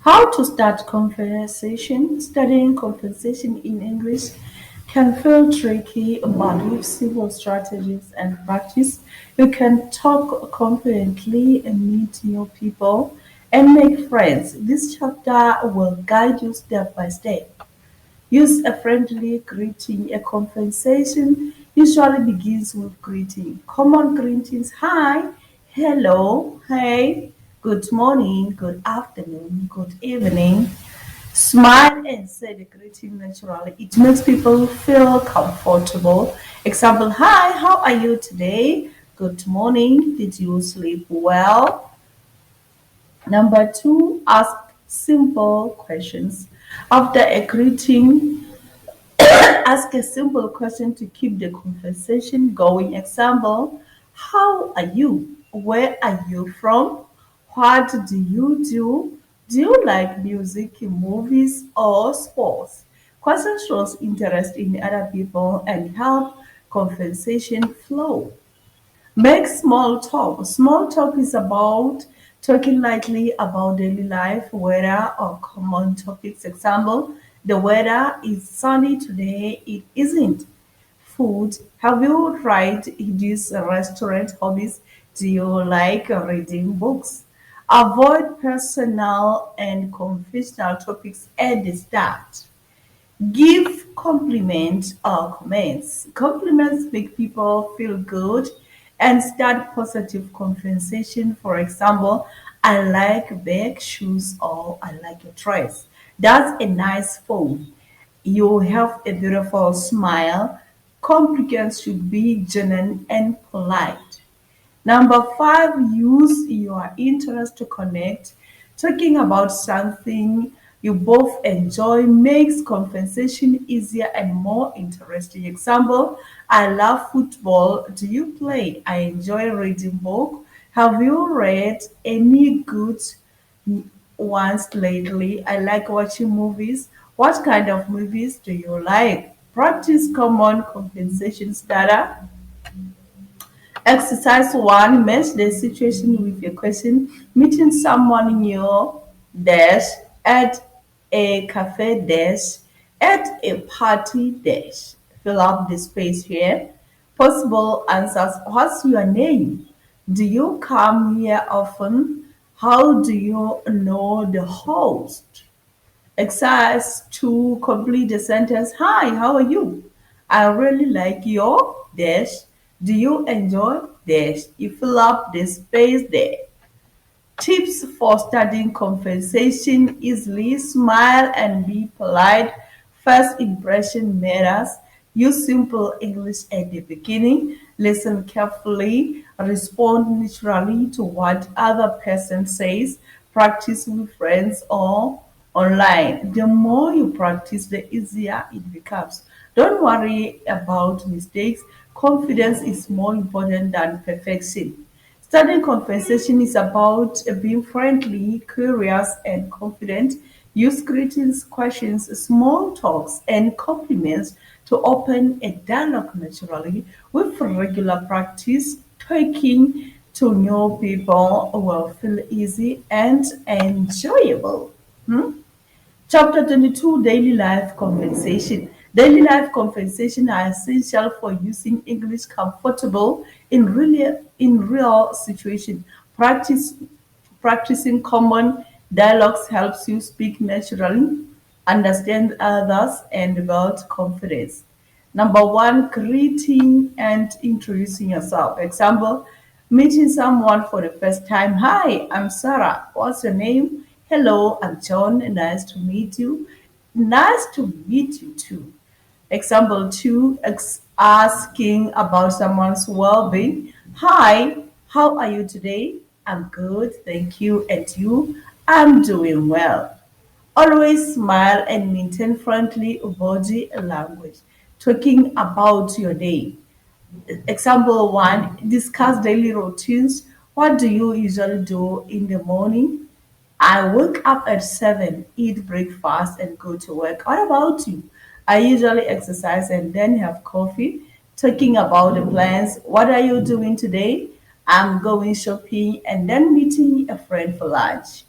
How to start conversation? Studying conversation in English can feel tricky, but with simple strategies and practice, you can talk confidently and meet new people and make friends. This chapter will guide you step by step. Use a friendly greeting. A conversation usually begins with greeting. Common greetings: hi, hello, hey, good morning, good afternoon, good evening. Smile and say the greeting naturally. It makes people feel comfortable. Example: hi, how are you today? Good morning. Did you sleep well? Number two, ask simple questions. After a greeting, ask a simple question to keep the conversation going. Example: how are you? Where are you from? What do you do? Do you like music, movies, or sports? Questions shows interest in other people and help conversation flow. Make small talk. Small talk is about talking lightly about daily life, weather, or common topics. Example: the weather is sunny today. It isn't. Food. Have you tried these restaurant hobbies? Do you like reading books? Avoid personal and confessional topics at the start. Give compliments or comments. Compliments make people feel good and start positive conversation. For example, I like bag shoes or I like your dress. That's a nice phone. You have a beautiful smile. Compliments should be genuine and polite. Number five, use your interest to connect. Talking about something you both enjoy makes conversation easier and more interesting. Example: I love football. Do you play? I enjoy reading book. Have you read any good ones lately? I like watching movies. What kind of movies do you like? Practice common conversation starter. Exercise one, match the situation with your question. Meeting someone new dash at a cafe dash at a party dash. Fill up the space here. Possible answers: what's your name? Do you come here often? How do you know the host? Exercise to complete the sentence. Hi, how are you? I really like your dash. Do you enjoy dash? You fill up the space there. Tips for studying conversation easily: smile and be polite. First impression matters. Use simple English at the beginning. Listen carefully. Respond naturally to what other person says. Practice with friends or online. The more you practice, the easier it becomes. Don't worry about mistakes. Confidence is more important than perfection. Studying conversation is about being friendly, curious, and confident. Use greetings, questions, small talks, and compliments to open a dialogue naturally. With regular practice, talking to new people will feel easy and enjoyable. Hmm? Chapter 22: Daily Life Conversation. Daily life conversation are essential for using English comfortable in real situation. Practicing common dialogues helps you speak naturally, understand others, and build confidence. Number one, greeting and introducing yourself. Example: meeting someone for the first time. Hi, I'm Sarah. What's your name? Hello, I'm John. Nice to meet you. Nice to meet you too. Example two, asking about someone's well-being. Hi, how are you today? I'm good, thank you. And you? I'm doing well. Always smile and maintain friendly body language. Talking about your day. Example one, discuss daily routines. What do you usually do in the morning? I wake up at 7, eat breakfast, and go to work. What about you? I usually exercise and then have coffee. Talking about the plans. What are you doing today? I'm going shopping and then meeting a friend for lunch.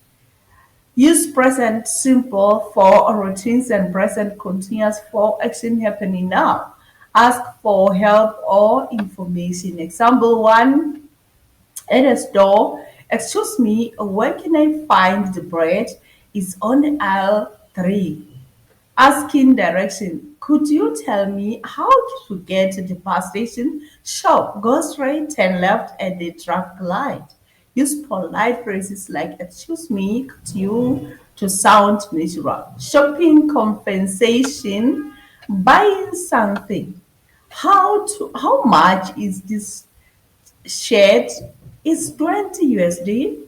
Use present simple for routines and present continuous for action happening now. Ask for help or information. Example 1, at a store, excuse me, where can I find the bread? Is on aisle 3. Asking direction. Could you tell me how to get to the bus station? Sure, go straight, turn left at the traffic light. Use polite phrases like excuse me, could you to sound natural. Shopping compensation, buying something. How much is this shirt? Is 20 USD?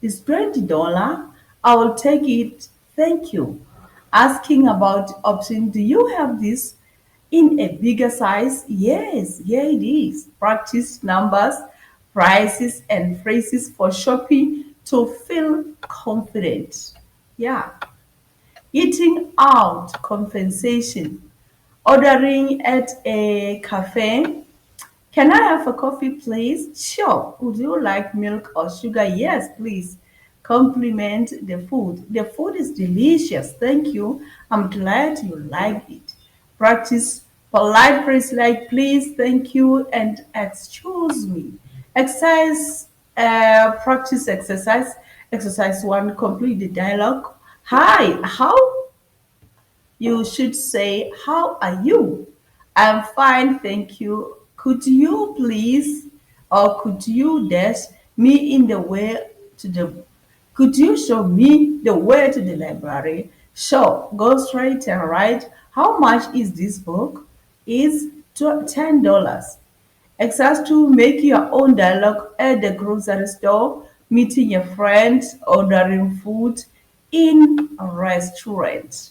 Is $20? I will take it. Thank you. Asking about option. Do you have this in a bigger size? Yes, yeah it is. Practice numbers, prices and phrases for shopping to feel confident. Yeah. Eating out compensation. Ordering at a cafe. Can I have a coffee, please? Sure. Would you like milk or sugar? Yes, please. Compliment the food. The food is delicious. Thank you. I'm glad you like it. Practice polite phrase like please, thank you, and excuse me. Exercise, practice exercise. Exercise 1, complete the dialogue. Hi, how you should say, how are you? I'm fine, thank you. Could you please or could you dash me in the way to the could you show me the way to the library? Sure, go straight and right. How much is this book? Is $10. Exercise to make your own dialogue at the grocery store, meeting a friend, ordering food in a restaurant.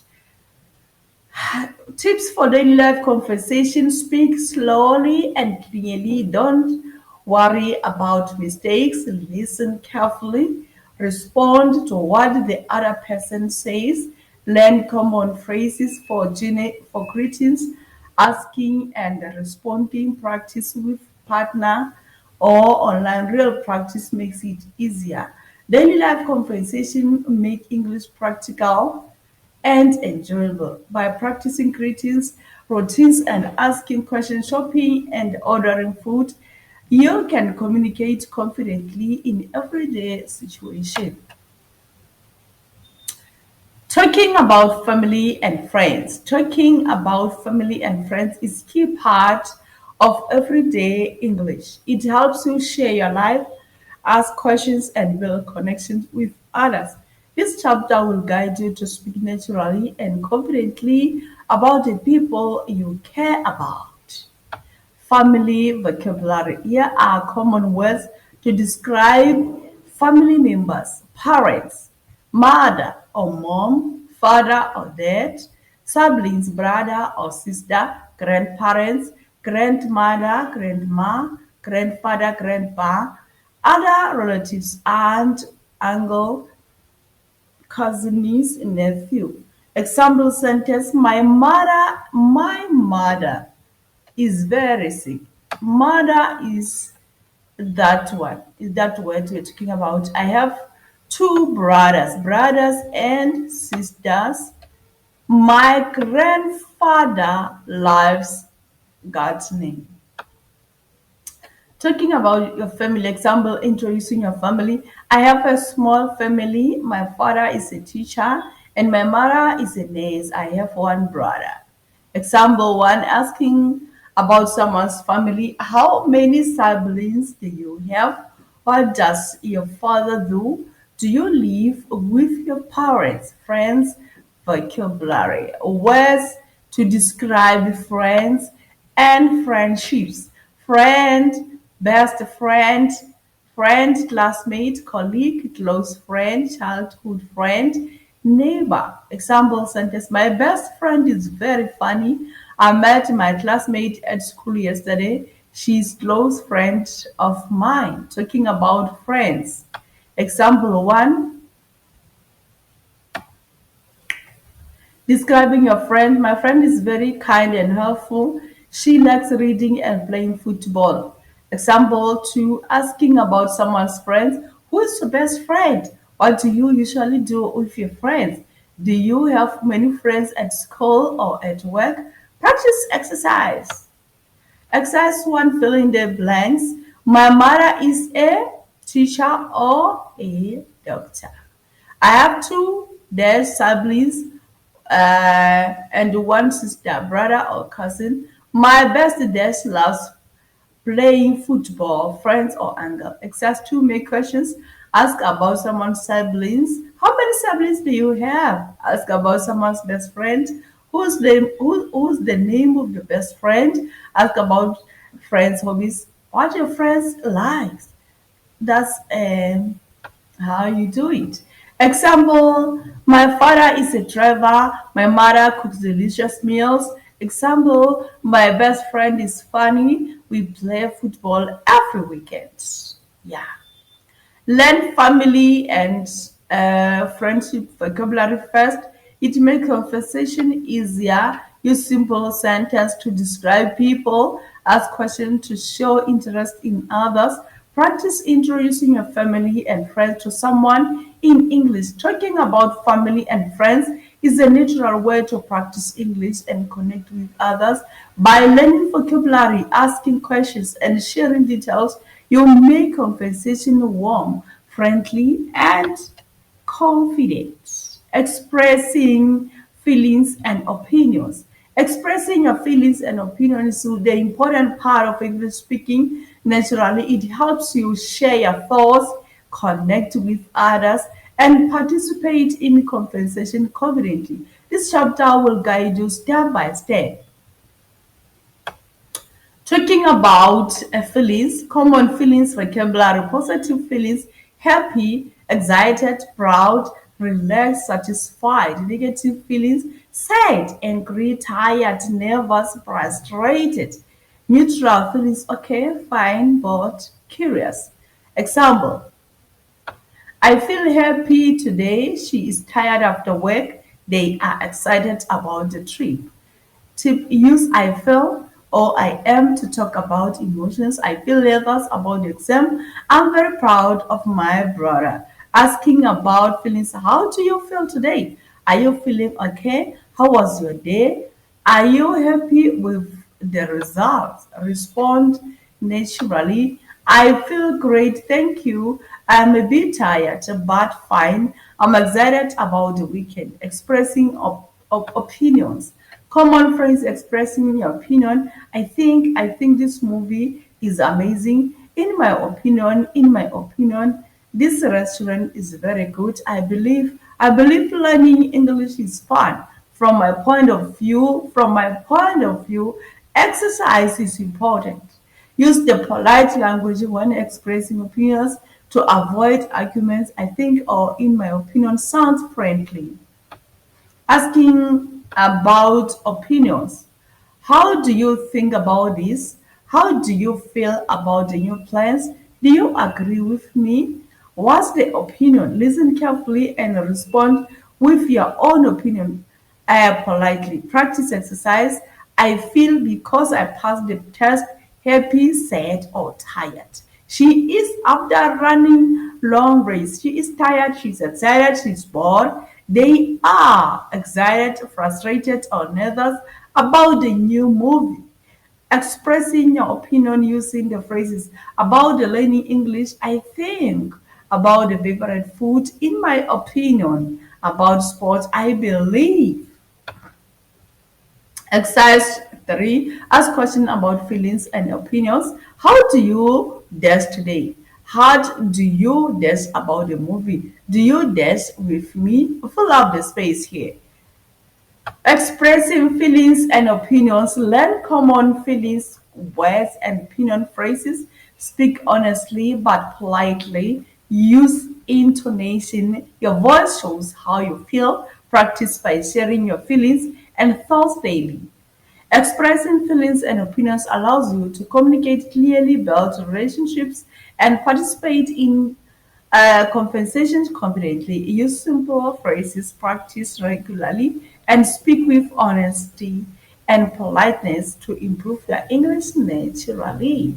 Tips for daily life conversation. Speak slowly and clearly. Don't worry about mistakes. Listen carefully. Respond to what the other person says. Learn common phrases for greetings, asking and responding. Practice with partner or online. Real practice makes it easier. Daily life conversation make English practical and enjoyable by practicing greetings, routines, and asking questions, shopping, and ordering food. You can communicate confidently in everyday situation. Talking about family and friends. Talking about family and friends is key part of everyday English. It helps you share your life, ask questions, and build connections with others. This chapter will guide you to speak naturally and confidently about the people you care about. Family vocabulary. Here are common words to describe family members: parents, mother or mom, father or dad, siblings, brother or sister, grandparents, grandmother, grandma, grandfather, grandpa, other relatives, aunt, uncle, cousins, nephew. Example sentence: my mother is very sick. Mother is that one. Is that what we're talking about? I have two brothers and sisters. My grandfather loves gardening. Talking about your family, example, introducing your family. I have a small family. My father is a teacher and my mother is a nurse. I have one brother. Example 1, asking about someone's family. How many siblings do you have? What does your father do? Do you live with your parents? Friends, vocabulary. Words to describe friends and friendships. Friend, best friend, friend, classmate, colleague, close friend, childhood friend, neighbor. Example sentence: my best friend is very funny. I met my classmate at school yesterday. She's close friend of mine. Talking about friends. Example 1, describing your friend. My friend is very kind and helpful. She likes reading and playing football. Example 2, asking about someone's friends. Who is your best friend? What do you usually do with your friends? Do you have many friends at school or at work? Practice exercise. Exercise one, fill in the blanks. My mother is a teacher or a doctor. I have two dead siblings and one sister, brother, or cousin. My best dad loves playing football, friends, or anger. Exercise two, make questions. Ask about someone's siblings. How many siblings do you have? Ask about someone's best friend. Who's the name of your best friend? Ask about friends' hobbies. What your friends like. That's how you do it. Example, my father is a driver, my mother cooks delicious meals. Example, my best friend is funny, we play football every weekend. Yeah. Learn family and friendship vocabulary first. It makes conversation easier. Use simple sentences to describe people. Ask questions to show interest in others. Practice introducing your family and friends to someone in English. Talking about family and friends is a natural way to practice English and connect with others. By learning vocabulary, asking questions, and sharing details, you make conversation warm, friendly, and confident. Expressing feelings and opinions. Expressing your feelings and opinions is the important part of English speaking. Naturally, it helps you share your thoughts, connect with others, and participate in conversation confidently. This chapter will guide you step by step. Talking about feelings, common feelings vocabulary, positive feelings, happy, excited, proud, relaxed, satisfied, negative feelings, sad, angry, tired, nervous, frustrated, neutral feelings, okay, fine, but curious. Example, I feel happy today. She is tired after work. They are excited about the trip. Tip, use I feel or I am to talk about emotions. I feel nervous about the exam. I'm very proud of my brother. Asking about feelings. How do you feel today? Are you feeling okay? How was your day? Are you happy with the results? Respond naturally. I feel great, thank you. I'm a bit tired, but fine. I'm excited about the weekend. Expressing opinions. Common phrase expressing your opinion. I think this movie is amazing. In my opinion, this restaurant is very good. I believe learning English is fun. From my point of view, exercise is important. Use the polite language when expressing opinions to avoid arguments. I think, or in my opinion, sounds friendly. Asking about opinions. How do you think about this? How do you feel about the new plans? Do you agree with me? What's the opinion? Listen carefully and respond with your own opinion politely. Practice exercise. I feel because I passed the test happy, sad, or tired. She is after running long race. She is tired, she's excited, she's bored. They are excited, frustrated, or nervous about the new movie. Expressing your opinion using the phrases about the learning English, I think, about the favorite food, in my opinion, about sports, I believe. Exercise 3. Ask questions about feelings and opinions. How do you dance today? How do you dance about the movie? Do you dance with me? Fill up the space here. Expressing feelings and opinions. Learn common feelings, words, and opinion phrases. Speak honestly but politely. Use intonation. Your voice shows how you feel. Practice by sharing your feelings and thoughts daily. Expressing feelings and opinions allows you to communicate clearly, build relationships, and participate in conversations confidently. Use simple phrases, practice regularly, and speak with honesty and politeness to improve your English naturally.